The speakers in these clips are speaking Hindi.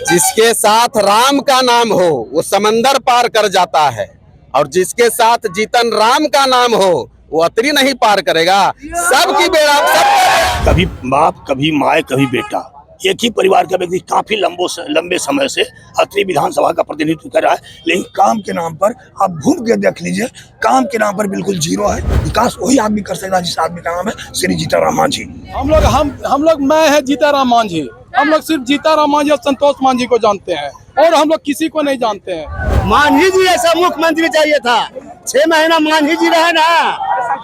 जिसके साथ राम का नाम हो वो समंदर पार कर जाता है, और जिसके साथ जीतन राम का नाम हो वो अतरी नहीं पार करेगा। सबकी बेड़ा सब, कभी बाप, कभी माए, कभी बेटा, एक ही परिवार का व्यक्ति काफी लंबे समय से अतरी विधानसभा का प्रतिनिधित्व कर रहा है। लेकिन काम के नाम पर आप घूम के देख लीजिए, काम के नाम पर बिल्कुल जीरो है। विकास वही आदमी कर सकता है जिस आदमी का नाम है श्री जीताराम मांझी। हम लोग मैं है जीताराम मांझी। हम लोग सिर्फ जीताराम मांझी और संतोष मांझी को जानते हैं और हम लोग किसी को नहीं जानते हैं। मांझी जी ऐसा मुख्यमंत्री चाहिए था। 6 महीना मांझी जी रहे ना,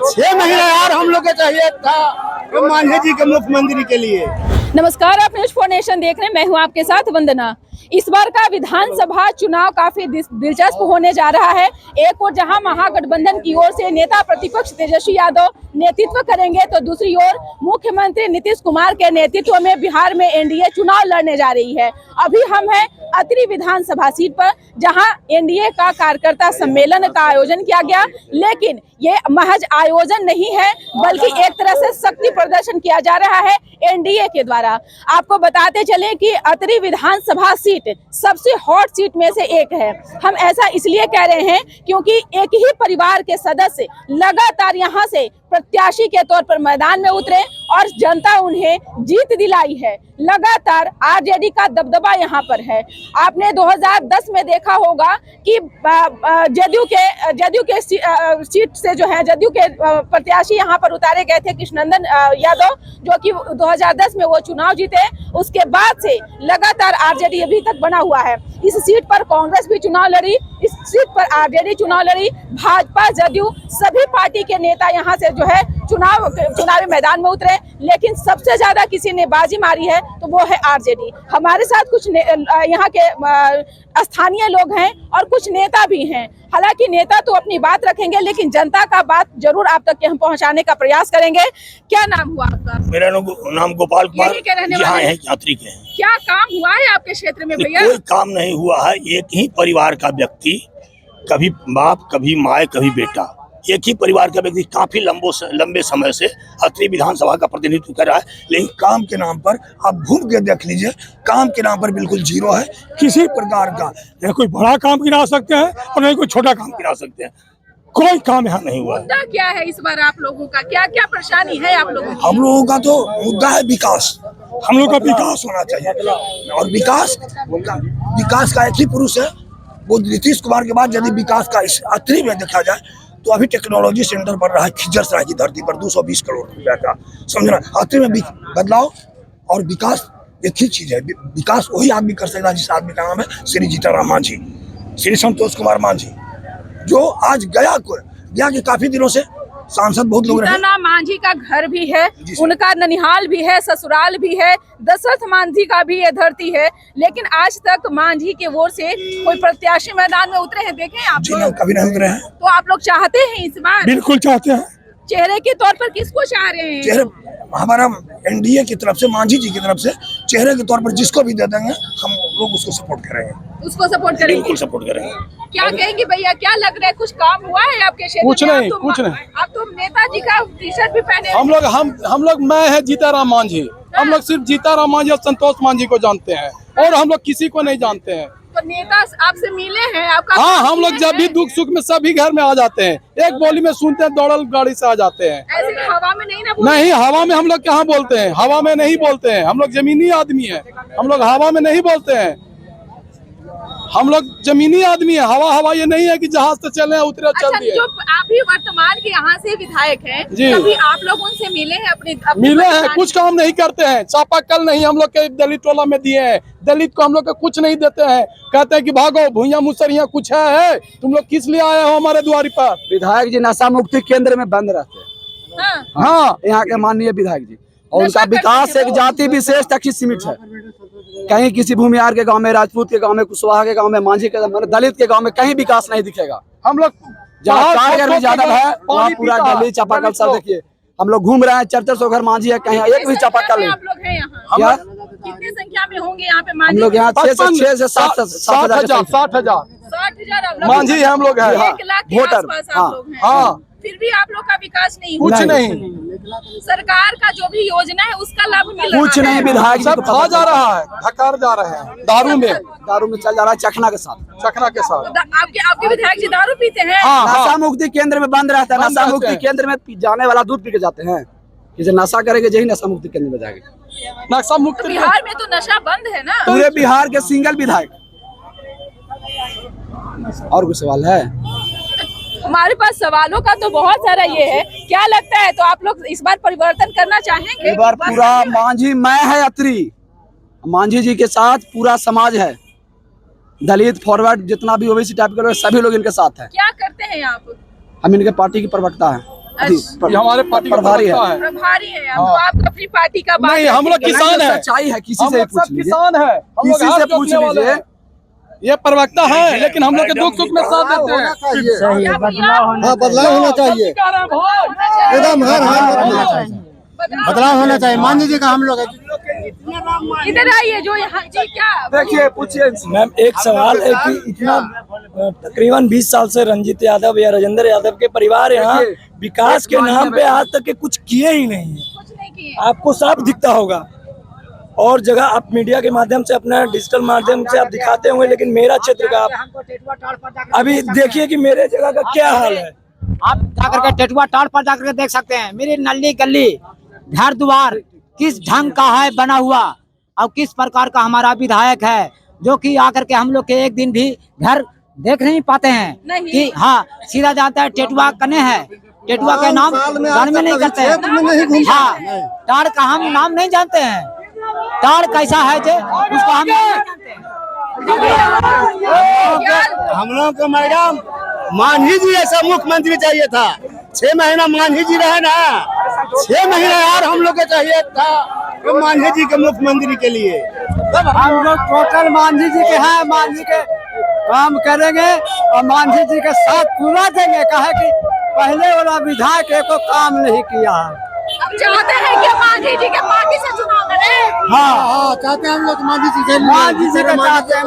6 महीना और हम लोग को चाहिए था तो मांझी जी के मुख्यमंत्री के लिए। नमस्कार, आप न्यूज़ 4 नेशन देख रहे हैं। मैं हूं आपके साथ वंदना। इस बार का विधानसभा चुनाव काफी दिलचस्प होने जा रहा है। एक ओर जहां महागठबंधन की ओर से नेता प्रतिपक्ष तेजस्वी यादव नेतृत्व करेंगे, तो दूसरी ओर मुख्यमंत्री नीतीश कुमार के नेतृत्व में बिहार में एनडीए चुनाव लड़ने जा रही है। अभी हम हैं अतरी विधानसभा सीट पर, जहां एनडीए का कार्यकर्ता सम्मेलन का आयोजन किया गया। लेकिन ये महज आयोजन नहीं है, बल्कि एक तरह से शक्ति प्रदर्शन किया जा रहा है एनडीए के द्वारा। आपको बताते चलें कि अतरी विधानसभा सीट सबसे हॉट सीट में से एक है। हम ऐसा इसलिए कह रहे हैं क्योंकि एक ही परिवार के सदस्य लगातार यहां से प्रत्याशी के तौर पर मैदान में उतरे और जनता उन्हें जीत दिलाई है। लगातार आरजेडी का दबदबा यहां पर है। आपने 2010 में देखा होगा कि जदयू के सीट से जो है जदयू के प्रत्याशी यहां पर उतारे गए थे कृष्णनंदन यादव, जो कि 2010 में वो चुनाव जीते। उसके बाद से लगातार आरजेडी अभी तक बना हुआ है। इस सीट पर कांग्रेस भी चुनाव लड़ी, इस सीट पर आरजेडी चुनाव लड़ी, भाजपा, जदयू सभी पार्टी के नेता यहाँ से जो है चुनावी मैदान में उतरे। लेकिन सबसे ज्यादा किसी ने बाजी मारी है तो वो है आरजेडी। हमारे साथ कुछ यहाँ के स्थानीय लोग हैं और कुछ नेता भी हैं। हालांकि नेता तो अपनी बात रखेंगे, लेकिन जनता का बात जरूर आप तक हम पहुंचाने का प्रयास करेंगे। क्या नाम हुआ आपका? मेरा नाम गोपाल कुमार, यहाँ है यात्री के हैं। क्या काम हुआ है आपके क्षेत्र में भैया? कोई काम नहीं हुआ है। एक ही परिवार का व्यक्ति, कभी बाप, कभी माए, कभी बेटा, एक ही परिवार का व्यक्ति काफी लंबे समय से अतरी विधानसभा का प्रतिनिधित्व कर रहा है। लेकिन काम के नाम पर आप घूम के देख लीजिए, काम के नाम पर बिल्कुल जीरो है। किसी प्रकार का न कोई बड़ा काम गिरा सकते हैं और न कोई छोटा काम गिरा सकते हैं। कोई काम यहाँ नहीं हुआ है। मुद्दा क्या है इस बार आप लोगों का? क्या क्या परेशानी है आप लोगों की? हम लोगों का तो मुद्दा है विकास। हम लोग का विकास होना चाहिए, और विकास का एक ही पुरुष है, वो नीतीश कुमार के बाद यदि विकास का इस अतरी में देखा जाए तो अभी टेक्नोलॉजी सेंटर बन रहा है खिजरसराय की धरती पर 220 करोड़ रुपया का, समझना। अतरी में बदलाव और विकास एक ही चीज है। विकास वही आदमी कर सकता है जिस आदमी का नाम है श्री जीताराम मांझी, श्री संतोष कुमार मांझी, जो आज गया के काफी दिनों से सांसद बहुत लोग रहे। जीताराम मांझी का घर भी है, उनका ननिहाल भी है, ससुराल भी है, दशरथ मांझी का भी ये धरती है। लेकिन आज तक मांझी के ओर से कोई प्रत्याशी मैदान में उतरे हैं देखे आप लोग? कभी नहीं उतरे हैं। तो आप लोग चाहते हैं इस बार? बिल्कुल चाहते हैं। चेहरे के तौर पर किसको चाह रहे हैं? चेहरे हमारा एनडीए की तरफ से, मांझी जी की तरफ से चेहरे के तौर पर जिसको भी दे देंगे हम लोग उसको सपोर्ट करेंगे। उसको सपोर्ट करेंगे? बिल्कुल सपोर्ट करेंगे। क्या कहेंगे भैया, क्या लग रहा है? कुछ काम हुआ है आपके क्षेत्र में? कुछ नहीं। आप तो नेताजी का टी शर्ट भी पहने। हम लोग मैं है जीताराम मांझी। हम लोग सिर्फ जीताराम मांझी और संतोष मांझी को जानते हैं और हम लोग किसी को नहीं जानते हैं। तो नेता आपसे मिले हैं? आपका हाँ, हम लोग जब भी दुख सुख में सभी घर में आ जाते हैं। एक बोली में सुनते हैं, दौड़ल गाड़ी से आ जाते हैं। ऐसे हवा में नहीं ना? नहीं, हवा में हम लोग कहाँ बोलते हैं? हवा में नहीं बोलते हैं। हम लोग जमीनी आदमी है, हम लोग हवा में नहीं बोलते हैं। हम लोग जमीनी आदमी है। हवा ये नहीं है कि जहाज से चले उतरे चल दिए। जो आप भी वर्तमान के यहाँ से विधायक हैं, कभी आप लोग उनसे मिले हैं? मिले हैं, कुछ काम नहीं करते हैं। चापाकल नहीं हम लोग के दलित टोला में दिए हैं। दलित को हम लोग कुछ नहीं देते हैं। कहते हैं कि भागो भूया मुसरिया कुछ है, तुम लोग किस लिए आए हो हमारे द्वारी पर? विधायक जी नशा मुक्ति केंद्र में बंद रहते हैं। हाँ, यहाँ के माननीय विधायक जी, और उनका विकास एक जाति विशेष तक ही सीमित है। कहीं किसी भूमिहार के गांव में, राजपूत के गांव में, कुशवाहा के गांव में, मांझी के गांव में, दलित के गांव में कहीं विकास नहीं दिखेगा। हम लोग जहाँ यादव है वहाँ पूरा गली चापाकल सब देखिए। हम लोग घूम रहे हैं, 400 घर मांझी है, कहीं एक भी चापाकल नहीं। कितनी संख्या में होंगे यहाँ पे? हम लोग यहाँ 6 से 60,000 मांझी है हम लोग हैं। वोटर। हाँ, फिर भी आप लोग का विकास नहीं कुछ नहीं। सरकार का जो भी योजना है उसका लाभ मिल रहा कुछ है? नहीं विधायक जी सब को खा पता जा रहा है, धकार जा रहे हैं दारू में चल जा रहा है चखना के साथ। के साथ। आपके विधायक जी दारू पीते हैं? हाँ नशा मुक्ति केंद्र में बंद रहता है। बंद नशा रहते मुक्ति हैं। केंद्र में जाने वाला दूध पी के जाते हैं। किसी नशा करेंगे यही नशा मुक्ति केंद्र में जाएंगे। नक्शा मुक्त बिहार में तो नशा बंद है ना? पूरे बिहार के सिंगल विधायक। और कोई सवाल है? हमारे पास सवालों का तो बहुत सारा ये है। क्या लगता है, तो आप लोग इस बार परिवर्तन करना चाहेंगे? इस बार पूरा मांझी मैं है अत्री, मांझी जी के साथ पूरा समाज है। दलित फॉरवर्ड जितना भी ओबीसी टाइप के लोग सभी लोग इनके साथ है। क्या करते हैं आप? हम इनके पार्टी की प्रवक्ता है। ये हमारे पार्टी का प्रभारी है। प्रभारी है आप? तो आप अपनी पार्टी का बात नहीं, हम लोग रखिए। किसान है। सच्चाई है, किसी हम से लोग पूछ सब लीजिए, किसान है, हम लोग किसी हाथ से पूछ जोतने वाले लीजिए। हैं। ये प्रवक्ता है लेकिन हम लोग के दुख सुख में साथ देते हैं। क्या बदलाव होना चाहिए, एकदम हर हाल बदलाव होना चाहिए। मान लीजिए का हम लोग इधर आइए जो यहाँ जी। क्या देखिए पूछिए मैम, एक सवाल है कि इतना तकरीबन 20 साल से रंजीत यादव या राजेंद्र यादव के परिवार यहाँ विकास के नाम पे आज तक के कुछ किए ही नहीं है। कुछ नहीं किए? आपको साफ दिखता होगा और जगह आप मीडिया के माध्यम से, अपना डिजिटल माध्यम से आप दिखाते होंगे, लेकिन मेरा क्षेत्र का आप अभी देखिए कि मेरे जगह का क्या हाल है। आप जाकर के टेटुआ टाड़ पर जाकर के देख सकते हैं मेरी नली गली घर द्वार किस ढंग का है बना हुआ और किस प्रकार का हमारा विधायक है, जो कि आकर के हम लोग के एक दिन भी घर देख नहीं पाते हैं। नहीं। कि हाँ, सीधा जाता है टेटुआ कने है, टेटुआ के नाम घर में नहीं करते हैं। हाँ, टाड़ का हम नाम नहीं जानते हैं। टाड़ कैसा है जे उसको हम नहीं जानते हैं। हम लोग को मैडम मांझी जी ऐसा मुख्यमंत्री चाहिए था। 6 महीना मांझी जी रहे ना, 6 महीना यार हम लोग को चाहिए था तो मांझी जी के मुख्यमंत्री के लिए। हम लोग टोटल मांझी जी के हैं, मांझी के काम करेंगे और मांझी जी के साथ पूरा देंगे। कहे कि पहले वाला विधायक एको काम नहीं किया है। अब चाहते हैं कि मांझी जी के पार्टी से चुनाव करें? हाँ चाहते हैं हम लोग मांझी जी से, मांझी जी का चाहते हैं।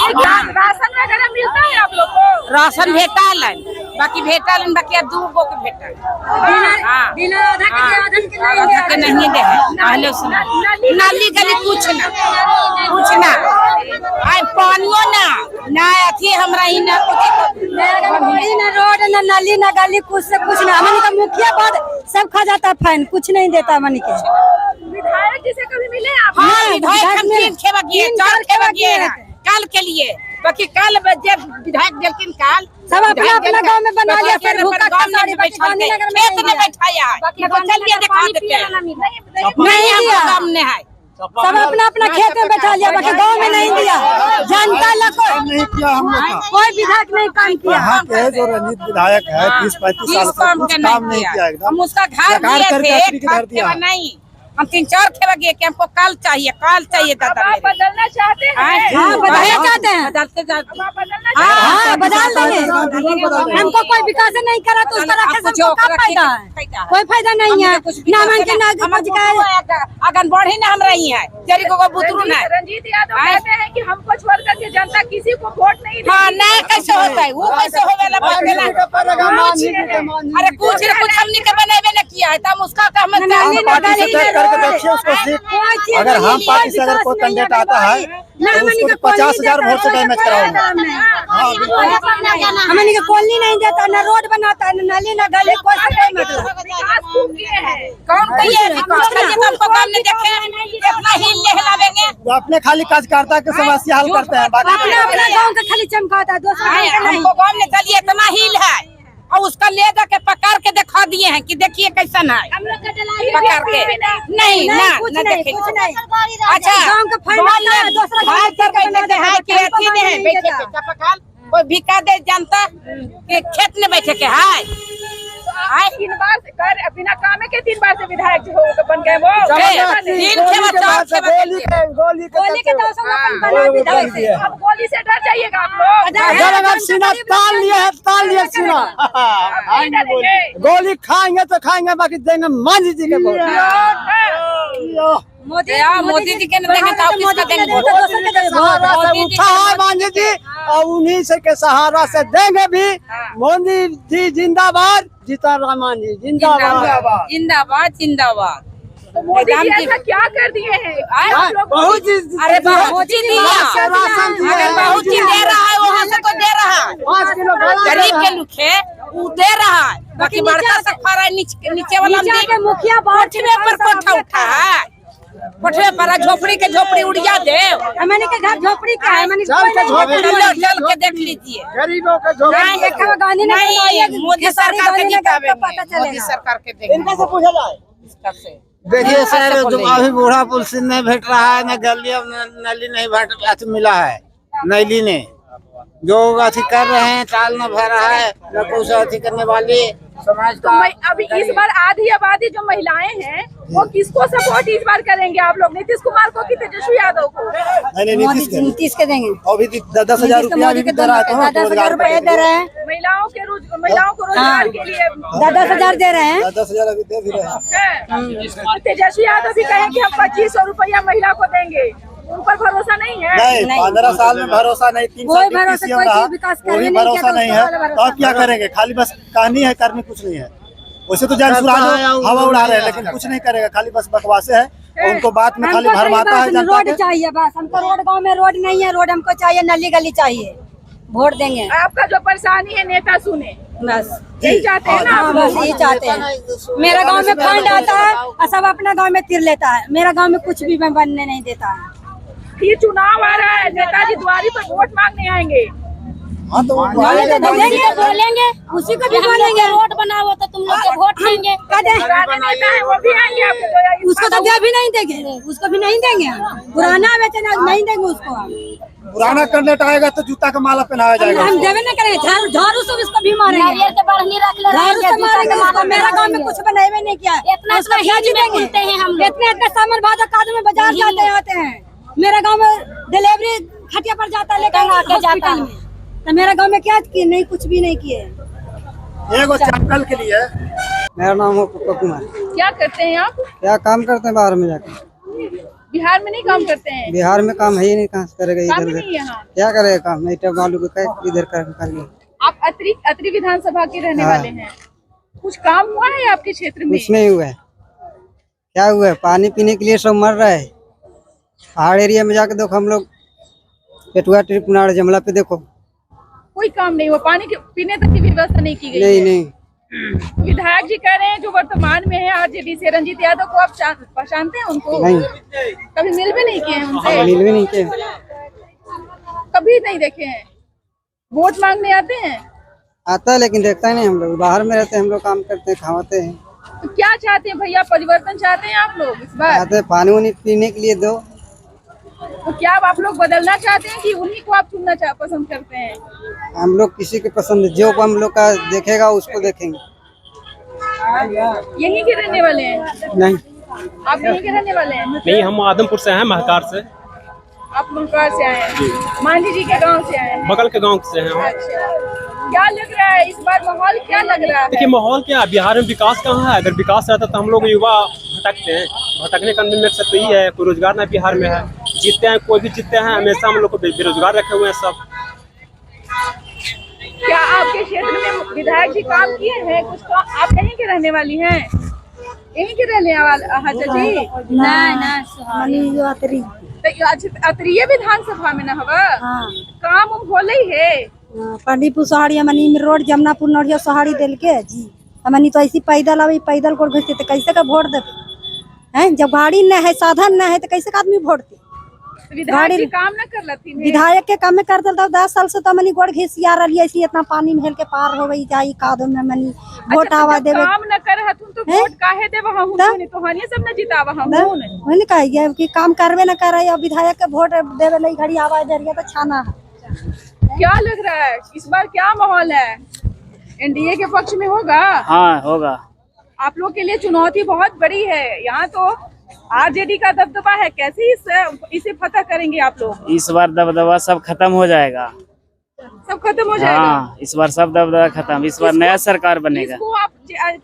राशन वगैरह मिलता है आप लोग को? राशन भेटल है, बाकी भेटल है, बाकी 2 गो के भेटल। आधा के नहीं दे है। पहले सुना नाली गली कुछ ना आय पानियो ना अथी हमरा ही ना ना रोड ना नाली ना गली कुछ से कुछ ना। हमन का मुखिया बाद सब खा जाता फाइन, कुछ नहीं देता मन के। विधायक जी से कभी मिले आप? हाँ, विधायक हम 3 खेवा किए, 4 खेवा किए हैं काल के लिए। बाकी काल जब विधायक देलकिन काल सब अपना अपना गांव में बना लिया, फिर भूखा खसाड़ी खेत में बैठाया है। चलिए दिखा देते हैं। नहीं दिया, काम नहीं है, सब अपना अपना खेत में बैठा लिया, बाकी गांव में नहीं दिया। जनता लोग नहीं किया हम लोग का। कोई विधायक नहीं काम किया। यहाँ के जो रंजीत विधायक है 30-35 साल से कुछ काम नहीं किया एकदम। हम उसका घर सरकार दिए करके थे, अपनी की धर दिया। नहीं हम 3-4 खेवा किए कि हमको काल चाहिए दादा आप बदलना चाहते हैं? हाँ, बदलना चाहते हैं। बदलते जाते आप बदलना हाँ, चाहते हैं? हाँ, बदल देंगे। हमको कोई विकास नहीं करा तो उसका रखे से हमको क्या फायदा है? कोई फायदा नहीं है। ना मन के ना कुछ का अगन बढ़ी ना हम रही है तेरी को बुतरू ना। रंजीत यादव कहते हैं कि हमको छोड़ करके जनता किसी को वोट नहीं देगी। हाँ, ना कैसे होता है वो, कैसे होवेला बदला। अरे कुछ हमने के बनावे न किया है तब उसका तो हम अगर हम पार्टी से अगर कोई कैंडिडेट आता है तो उसको 50,000 वोट से डैमेज कराऊंगा। हमने के कॉलोनी नहीं देता, ना रोड बनाता है, ना नाली ना गली, कोई से मतलब। विकास खूब किए हैं। कौन किए विकास करिए तो हमको काम नहीं देखे अपना ही लहलावेंगे। वो अपने खाली कार्यकर्ता की समस्या हल करते हैं, बाकी अपना अपना गांव का खाली चमकाता है, दूसरा गांव का नहीं। हमको काम नहीं चलिए इतना हील है और उसका ले जाके पकड़ के दिखा दिए हैं कि देखिए कैसन है पकड़ के। नहीं ना कुछ ना नहीं, देखे कुछ नहीं। अच्छा गांव का फायदा होता है, दूसरा गांव भाई कर बैठे हैं कि अथी नहीं है बैठे के चपकाल कोई भिका दे जनता के खेत में बैठे के है। 3 बार से कर बिना कामे के 3 बार से विधायक जो हो बन गए वो। 3 खेवा 4 खेवा गोली के दौर से अपन बना विधायक से। अब गोली से डर जाइएगा आप लोग? अगर हम सीना तान लिए है, तान लिए सीना। नहीं डरेंगे। गोली खाएंगे तो खाएंगे, बाकी देंगे मांझी जी के वोट। मोदी जी के न देंगे तो किसका देंगे वोट? सहारा से उठा है मांझी जी और उन्हीं से के सहारा से देंगे भी। मोदी जी जिंदाबाद, जीतन राम मांझी जिंदाबाद। जिंदाबाद जिंदाबाद। तो मोदी जी ऐसा क्या कर दिए हैं आप लोग? बहुत चीज, अरे बहुत चीज दिया, अगर बहुत चीज दे रहा है वहाँ से तो दे रहा है। 5 किलो गरीब के लुखे वो दे रहा है, बाकी बड़का सा फरा नीचे वाला मुखिया कोठवे पर कोठा उठा है, कोठवे पर झोपड़ी के झोपड़ी उड़िया दे। हमने के घर झोपड़ी का है, हमने चल के देख लीजिए। गरीबों के झोपड़ी गांधी ने नहीं, मोदी सरकार के जितावे, मोदी सरकार के देंगे। इनका से पूछा जाए। देखिए सर, अभी बूढ़ा पुल से नहीं भेट रहा है, न गली नली नहीं भेट मिला है। नैली ने जो अथी कर रहे हैं टाल न भर रहा है, न कुछ अथी करने वाली समाज तो अभी इस बार आधी आबादी जो महिलाएं हैं वो किसको सपोर्ट इस बार करेंगे आप लोग? नीतीश कुमार को कि तेजस्वी यादव को? नीतीश के देंगे। अभी 10,000 रुपया भी दे रहा है, 10,000 रुपया दे रहे हैं, महिलाओं को रोजगार के लिए 10,000 दे रहे हैं। 10,000 अभी दे भी रहे हैं। और तेजस्वी यादव भी कहें कि हम 2,500 रुपया महिला को देंगे, उन पर भरोसा नहीं है? नहीं, 15 साल में भरोसा नहीं, 3 साल DPCM रहा, कोई भरोसा नहीं है। तो अब क्या करेंगे? खाली बस कहानी है, करने कुछ नहीं है। वैसे तो जान सुराज हवा उड़ा रहे हैं, लेकिन कुछ नहीं करेगा, खाली बस बकवासे है। उनको बात में खाली भरमाता है जनता रोड चाहिए बस हमको, रोड गांव में रोड नहीं है, रोड हमको चाहिए, नली गली चाहिए, वोट देंगे। आपका जो परेशानी है नेता सुने, बस यही चाहते हैं ना आप? बस यही चाहते हैं। मेरा गांव में फंड आता है और सब अपना गांव में तिर लेता है, मेरा गांव में कुछ भी बनने नहीं देता है। ये चुनाव आ रहा है, नेताजी द्वारी पर वोट मांगने आएंगे। हाँ तो बोलेंगे, उसी को भी बोलेंगे, रोड बनाओ तो तुम लोग के वोट देंगे। पुराने नेता है वो भी आएंगे आपको? उसको तो दे भी नहीं देंगे, उसको भी नहीं देंगे। पुराना बेचे नहीं देंगे उसको। पुराना कैंडिडेट आएगा तो जूता का माला पहनाया जाएगा। हम देवे नहीं करेंगे, झाड़ू से उसको भी मारेंगे, झाड़ू से मारेंगे उसको। मेरा गांव में कुछ बनाए नहीं किया, इतना इतना सामान भाजा कादू में बाजार जाते आते हैं। मेरा गांव में डिलीवरी खटिया पर जाता है लेकर हॉस्पिटल में, तो मेरा गांव में क्या किए? नहीं, कुछ भी नहीं किए। एगो चप्पल के लिए। मेरा नाम है पप्पू कुमार। क्या करते हैं आप? क्या काम करते हैं बाहर में जाकर? बिहार में नहीं काम करते हैं? बिहार में काम है ही नहीं, कहाँ से करेगा? काम इधर नहीं है यहाँ? क्या करेगा काम? नहीं मालूम इधर कर ले। आप अतरी विधानसभा के रहने वाले हैं, कुछ काम हुआ है आपके क्षेत्र में? कुछ नहीं हुआ है। क्या हुआ है? पानी पीने के लिए सब मर रहा है। पहाड़ एरिया में जाके देखो, हम लोग पेटुआ ट्रिपनाड़ जमला पे देखो, कोई काम नहीं हुआ, पानी के पीने तक की व्यवस्था नहीं की गई है। नहीं। विधायक जी कह रहे हैं जो वर्तमान में है आरजेडी से, रंजीत यादव को आप पहचानते हैं उनको? नहीं, कभी मिल भी नहीं किए हैं उनसे? मिल भी नहीं किए, कभी नहीं देखे हैं। वोट मांगने आते हैं? आता है लेकिन देखता ही नहीं। हम लोग बाहर में रहते हैं, हम लोग काम करते हैं, खावाते हैं। तो क्या चाहते हैं भैया? परिवर्तन चाहते हैं आप लोग इस बार? आते पानी वानी पीने के लिए दो। तो क्या आप लोग बदलना चाहते हैं कि उन्हीं को आप चुनना पसंद करते हैं? हम लोग किसी के पसंद, जो हम लोग का देखेगा उसको देखेंगे। यहीं के रहने वाले हैं? नहीं। आप यहीं के रहने वाले हैं? नहीं, हम आदमपुर से हैं, महकार से। आप महकार से आए हैं? मांझी जी के गांव से आए हैं? बगल के गांव से हैं। अच्छा, क्या लग रहा है इस बार माहौल क्या लग रहा है? देखिए माहौल क्या, बिहार में विकास कहाँ है? अगर विकास रहता तो हम लोग युवा भटकते हैं। भटकने का मेन मकसद तो यही है, कोई रोजगार ना बिहार में है। जीतते हैं, कोई भी जीतते हैं, हमेशा हम लोग को बेरोजगार रखे हुए हैं सब। क्या आपके क्षेत्र में विधायक जी काम किए हैं कुछ? तो आप यहीं के रहने वाली हैं? यहीं के रहने वाले जी? अतरिये विधानसभा में न हवा काम होले है? पंडीपुर सहाड़ी मनी रोड जमनापुर नौड़िया सहाड़ी दिल के जी हमनी तो ऐसी पैदल अभी पैदल को घुसते तो कैसे का वोट देते हैं? जब गाड़ी न है, साधन न है, तो कैसे का आदमी वोट दे? विधायक जी काम न कर लती है? विधायक के काम कर दल 10 साल से तो मनी गोड़ घिसिया रही है, ऐसी इतना पानी में हेल के पार हो गई जाई कादो में मनी वोट आवा देवे। काम न कर हथुन तो वोट काहे देव हम तो हनी सब न जितावा हम वही कहिए कि काम करवे न करे और विधायक के वोट देवे लई घड़ी आवाज दे रही है तो छाना है। क्या लग रहा है इस बार क्या माहौल है? एनडीए के पक्ष में होगा? हाँ होगा। आप लोग के लिए चुनौती बहुत बड़ी है, यहाँ तो आरजेडी का दबदबा है, कैसे इसे फतह करेंगे आप लोग? इस बार दबदबा सब खत्म हो जाएगा। सब खत्म हो जाएगा? हाँ, इस बार सब दबदबा खत्म। इस बार नया सरकार बनेगा। किसको आप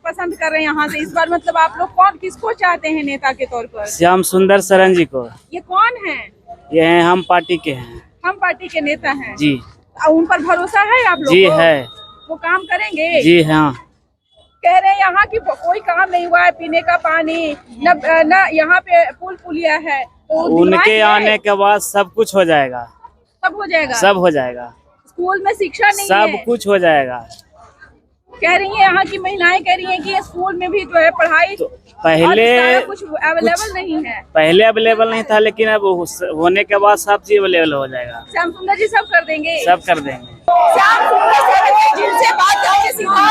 पसंद कर रहे हैं यहाँ से इस बार? मतलब आप लोग कौन किसको चाहते हैं नेता के तौर पर? श्याम सुंदर शरण जी को। ये कौन है? ये हैं हम पार्टी के हैं। हम पार्टी के नेता हैं जी। उन पर भरोसा है आप लोग जी को? है। वो काम करेंगे? जी हाँ। कह रहे हैं यहाँ की कोई काम नहीं हुआ है, पीने का पानी न यहाँ पे पुल पुलिया है, तो उनके आने के बाद सब कुछ हो जाएगा। सब हो जाएगा, सब हो जाएगा। स्कूल में शिक्षा नहीं सब है, कुछ हो जाएगा। कह रही है यहाँ की महिलाएं कह रही हैं कि स्कूल में भी जो है पढ़ाई तो पहले कुछ अवेलेबल नहीं है। पहले अवेलेबल नहीं था, लेकिन अब होने के बाद सब चीज अवेलेबल हो जाएगा। श्याम सुंदर जी सब कर देंगे, सब कर देंगे। श्याम सुंदर जिनसे बात करके सीधा।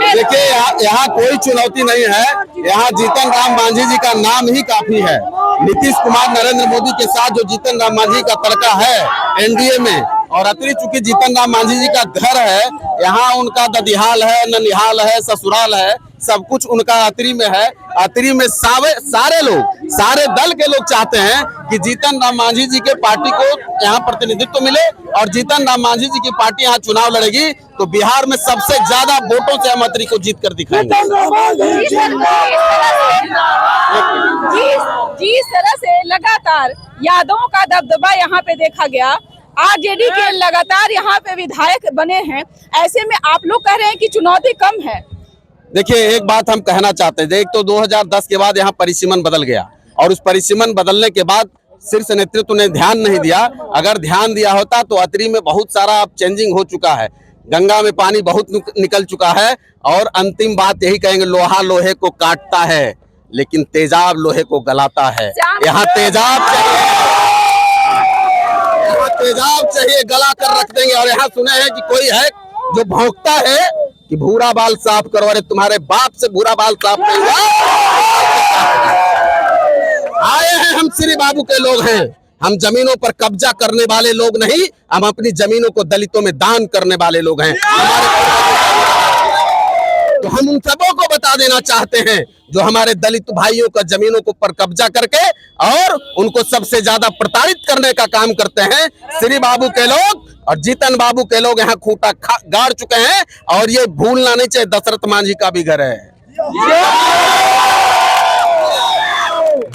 देखिए यहाँ कोई चुनौती नहीं है, यहाँ जीतन राम मांझी जी का नाम ही काफी है। नीतीश कुमार नरेंद्र मोदी के साथ जो जीतन राम मांझी का तड़का है एनडीए में, और अतिरिक्त चूंकि जीतन राम मांझी जी का घर है, यहाँ उनका ददिहाल है, ननिहाल है, ससुराल है, सब कुछ उनका अतरी में है। अतरी में सारे लोग, सारे दल के लोग चाहते हैं कि जीतन राम मांझी जी के पार्टी को यहाँ प्रतिनिधित्व मिले, और जीतन राम मांझी जी की पार्टी यहाँ चुनाव लड़ेगी तो बिहार में सबसे ज्यादा वोटों से हम अतरी को जीत कर दिखाएंगे। जिस तरह से लगातार यादवों का दबदबा यहाँ पे देखा गया, आरजेडी के लगातार यहाँ पे विधायक बने हैं, ऐसे में आप लोग कह रहे हैं कि चुनौती कम है। देखिए एक बात हम कहना चाहते हैं, एक तो 2010 के बाद यहाँ परिसीमन बदल गया, और उस परिसीमन बदलने के बाद शीर्ष नेतृत्व ने ध्यान नहीं दिया। अगर ध्यान दिया होता तो अतरी में बहुत सारा अब चेंजिंग हो चुका है, गंगा में पानी बहुत निकल चुका है। और अंतिम बात यही कहेंगे, लोहा लोहे को काटता है लेकिन तेजाब लोहे को गलाता है। यहाँ तेजाब चाहिए, गला कर रख देंगे। और यहाँ सुने हैं कि कोई है जो भौंकता है कि भूरा बाल साफ करो, अरे तुम्हारे बाप से भूरा बाल साफ नहीं हुआ। आए हैं हम श्री बाबू के लोग हैं, हम जमीनों पर कब्जा करने वाले लोग नहीं, हम अपनी जमीनों को दलितों में दान करने वाले लोग हैं। तो हम उन सबों को बता देना चाहते हैं जो हमारे दलित भाइयों का जमीनों को पर कब्जा करके और उनको सबसे ज्यादा प्रताड़ित करने का काम करते हैं, श्री बाबू के लोग और जीतन बाबू के लोग यहाँ खूंटा गाड़ चुके हैं। और ये भूलना नहीं चाहिए, दशरथ मांझी का भी घर है,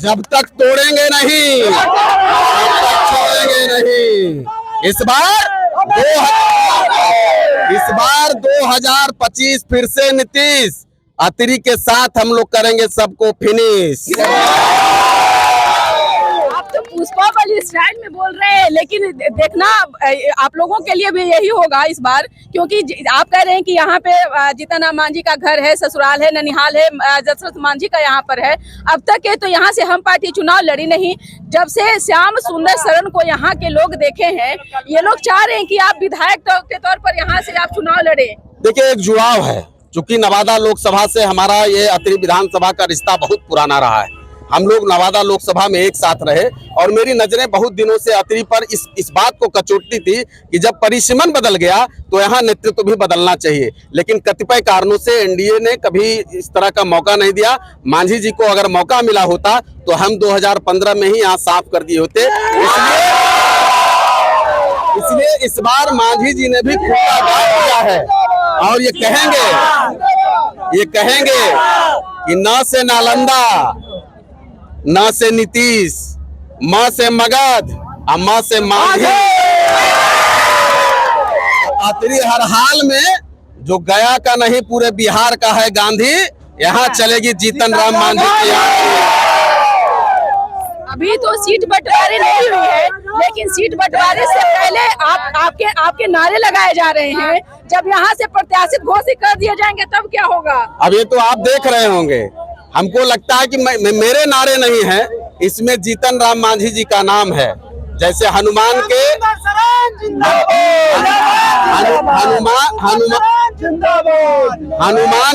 जब तक तोड़ेंगे नहीं, जब तक छोड़ेंगे नहीं। इस बार 2025 फिर से नीतीश अतरी के साथ हम लोग करेंगे सबको फिनिश। आप तो पुष्पा वाली स्टाइल में बोल रहे हैं, लेकिन देखना आप लोगों के लिए भी यही होगा इस बार, क्योंकि आप कह रहे हैं कि यहाँ पे जीतन राम मांझी का घर है, ससुराल है, ननिहाल है, दशरथ मांझी का यहाँ पर है। अब तक के तो यहाँ से हम पार्टी चुनाव लड़ी नहीं, जब से श्याम सुंदर शरण को यहाँ के लोग देखे हैं, ये लोग चाह रहे हैं कि आप विधायक के तौर पर यहाँ से आप चुनाव लड़े। देखिए एक जुड़ाव है, चूंकि नवादा लोकसभा से हमारा ये अतरी विधानसभा का रिश्ता बहुत पुराना रहा है। हम लोग नवादा लोकसभा में एक साथ रहे, और मेरी नजरें बहुत दिनों से अतरी पर इस बात को कचोटती थी कि जब परिसीमन बदल गया तो यहाँ नेतृत्व भी बदलना चाहिए। लेकिन कतिपय कारणों से एनडीए ने कभी इस तरह का मौका नहीं दिया। मांझी जी को अगर मौका मिला होता तो हम 2015 में ही यहाँ साफ कर दिए होते। इसलिए इस बार मांझी जी ने भी खूंटा गाड़ दिया है, और ये कहेंगे कि न से नालंदा, न से नीतीश, म से मगध, म से मांझी। अतरी हर हाल में जो गया का नहीं पूरे बिहार का है गांधी, यहाँ चलेगी जीतन राम मांझी की। अभी तो सीट बंटवारे नहीं हुई है, लेकिन सीट बंटवारे से पहले आपके नारे लगाए जा रहे हैं। जब यहाँ से प्रत्याशित घोषित कर दिए जाएंगे तब क्या होगा? अब ये तो आप देख रहे होंगे। हमको लगता है कि मेरे नारे नहीं है, इसमें जीतन राम मांझी जी का नाम है। जैसे हनुमान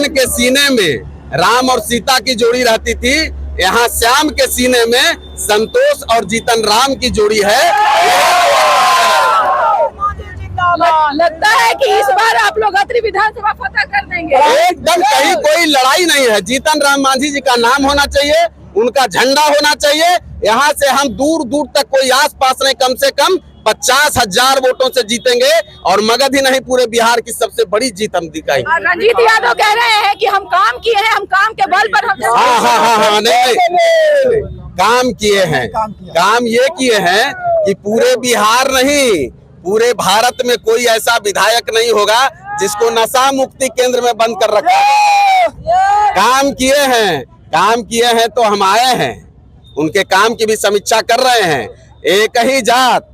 के सीने में राम और सीता की जोड़ी रहती थी, यहाँ श्याम के सीने में संतोष और जीतन राम की जोड़ी है। लगता है कि इस बार आप लोग अतरी विधानसभा फतह कर देंगे। एकदम, कहीं कोई लड़ाई नहीं है। जीतन राम मांझी जी का नाम होना चाहिए, उनका झंडा होना चाहिए। यहाँ से हम दूर दूर तक कोई आस पास नहीं, कम से कम 50,000 वोटों से जीतेंगे, और मगध ही नहीं पूरे बिहार की सबसे बड़ी जीत हम दिखाएंगे। रणजीत यादव कह रहे हैं कि हम काम किए हैं, हम काम के बल पर हम हाँ, नहीं, काम किए हैं। काम ये किए हैं कि पूरे बिहार नहीं, पूरे भारत में कोई ऐसा विधायक नहीं होगा जिसको नशा मुक्ति केंद्र में बंद कर रखा है। काम किए हैं तो हम आए हैं, उनके काम की भी समीक्षा कर रहे हैं। एक ही जात,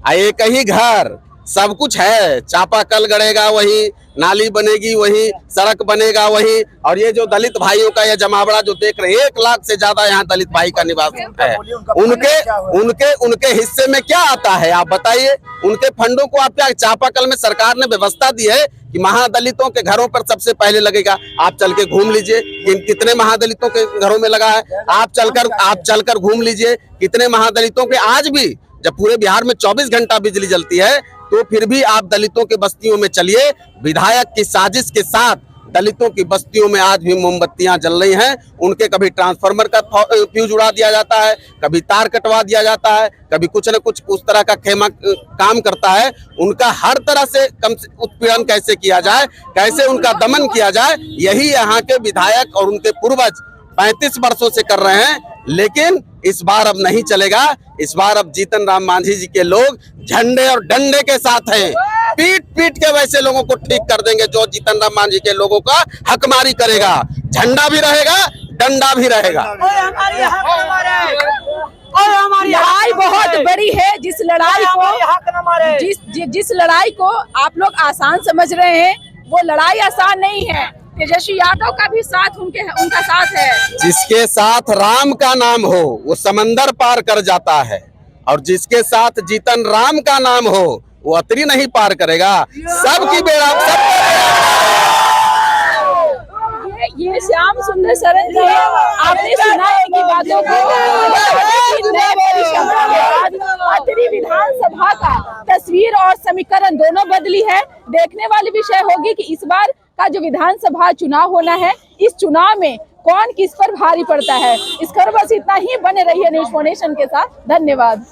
एक ही घर, सब कुछ है। चापाकल गड़ेगा वही, नाली बनेगी वही, सड़क बनेगा वही। और ये जो दलित भाइयों का ये जमावड़ा जो देख रहे हैं, 1 लाख से ज्यादा यहाँ दलित भाई का निवास है। उनके हिस्से में क्या आता है आप बताइए? उनके फंडों को आप क्या, चापाकल में सरकार ने व्यवस्था दी है कि महादलितों के घरों पर सबसे पहले लगेगा। आप चल के घूम लीजिए कितने महादलितों के घरों में लगा है। आप चलकर घूम लीजिए कितने महादलितों के। आज भी जब पूरे बिहार में 24 घंटा बिजली जलती है, तो फिर भी आप दलितों के बस्तियों में चलिए, विधायक की साजिश के साथ दलितों की बस्तियों में आज भी मोमबत्तियां जल रही हैं। उनके कभी ट्रांसफार्मर का फ्यूज उड़ा दिया जाता है, कभी तार कटवा दिया जाता है, कभी कुछ न कुछ उस तरह का खेमा काम करता है। उनका हर तरह से उत्पीड़न कैसे किया जाए, कैसे उनका दमन किया जाए, यही यहाँ के विधायक और उनके पूर्वज 35 वर्षों से कर रहे हैं। लेकिन इस बार अब नहीं चलेगा। इस बार अब जीतन राम मांझी जी के लोग झंडे और डंडे के साथ हैं। पीट के वैसे लोगों को ठीक कर देंगे जो जीतन राम मांझी के लोगों का हकमारी करेगा। झंडा भी रहेगा, डंडा भी रहेगा। लड़ाई बहुत बड़ी है। जिस लड़ाई को आप लोग आसान समझ रहे हैं, वो लड़ाई आसान नहीं है। तेजस्वी यादव का भी साथ उनका साथ है। जिसके साथ राम का नाम हो वो समंदर पार कर जाता है, और जिसके साथ जीतन राम का नाम हो वो अतरी नहीं पार करेगा। सबकी बेड़ा ये श्याम सुंदर शरण जी, आपने सुना है कि बातों को अतरी विधानसभा का तस्वीर और समीकरण दोनों बदली है। देखने वाली विषय होगी कि इस बार का जो विधानसभा चुनाव होना है, इस चुनाव में कौन किस पर भारी पड़ता है। इस खबर बस इतना ही। बने रहिए न्यूज़ फाउंडेशन के साथ। धन्यवाद।